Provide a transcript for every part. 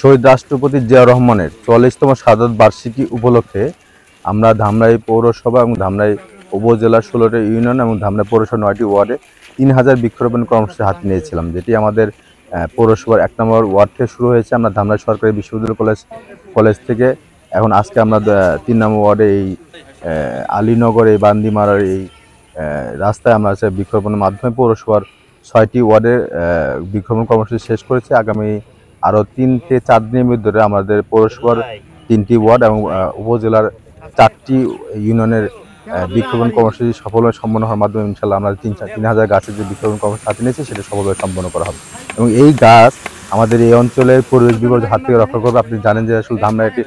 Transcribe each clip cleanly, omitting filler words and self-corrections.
শহীদ রাষ্ট্রপতি জিয়াউর রহমানের ৪৪তম শাহাদাত বার্ষিকী উপলক্ষে আমরা ধামরাই পৌরসভা এবং ধামরাই উপজেলার ১৬টি ইউনিয়ন এবং ধামরাই পৌরসভার ৯টি ওয়ার্ডে ৩,০০০ বৃক্ষরোপণ কর্মসূচি হাতে নিয়েছিলাম, যেটি আমাদের পৌরসভার ১ নম্বর ওয়ার্ড থেকে শুরু হয়েছে। আমরা ধামরাই সরকারি বিশ্ববিদ্যালয় কলেজ থেকে এখন আজকে আমরা ৩ নম্বর ওয়ার্ডে এই আলীনগর এই বান্দিমারার এই রাস্তায় আমরা বৃক্ষরোপণের মাধ্যমে পৌরসভার ৬টি ওয়ার্ডের বৃক্ষরোপণ কর্মসূচি শেষ করেছি। আগামী আরও ৩ থেকে ৪ দিনের ভিতরে আমাদের পৌরসভার ৩টি ওয়ার্ড এবং উপজেলার ৪টি ইউনিয়নের বৃক্ষরোপণ কর্মসূচি সফলভাবে সম্পন্ন হওয়ার মাধ্যমে ইনশাআল্লাহ আমরা ৩,০০০ গাছের যে বৃক্ষরোপণ কর্মসূচি হাতে নিয়েছি সেটা সফলভাবে সম্পন্ন করা হবে। এবং এই গাছ আমাদের এই অঞ্চলের পরিবেশ বিপর্যয়ের হাত থেকে রক্ষা করবে। আপনি জানেন যে আসলে ধামরা একটি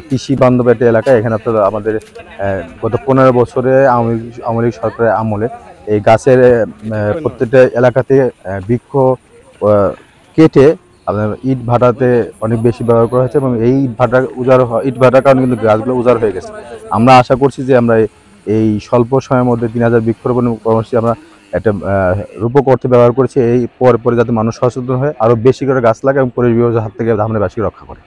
কৃষি বান্ধব একটি এলাকা। এখানে আপনার আমাদের গত ১৫ বছরে আওয়ামী লীগ সরকারের আমলে এই গাছের প্রত্যেকটা এলাকাতে বৃক্ষ কেটে আপনার ইট ভাটাতে অনেক বেশি ব্যবহার করা হয়েছে এবং এই ইট ভাটার কারণে কিন্তু গাছগুলো উজাড় হয়ে গেছে। আমরা আশা করছি যে আমরা এই স্বল্প সময়ের মধ্যে ৩,০০০ বৃক্ষরোপণ কর্মসূচি আমরা একটা রূপক অর্থে ব্যবহার করেছি। এই পরে যাতে মানুষ সচেতন হয়, আরও বেশি করে গাছ লাগায় এবং পরিবেশের হাত থেকে ধামরাইবাসীকে রক্ষা করে।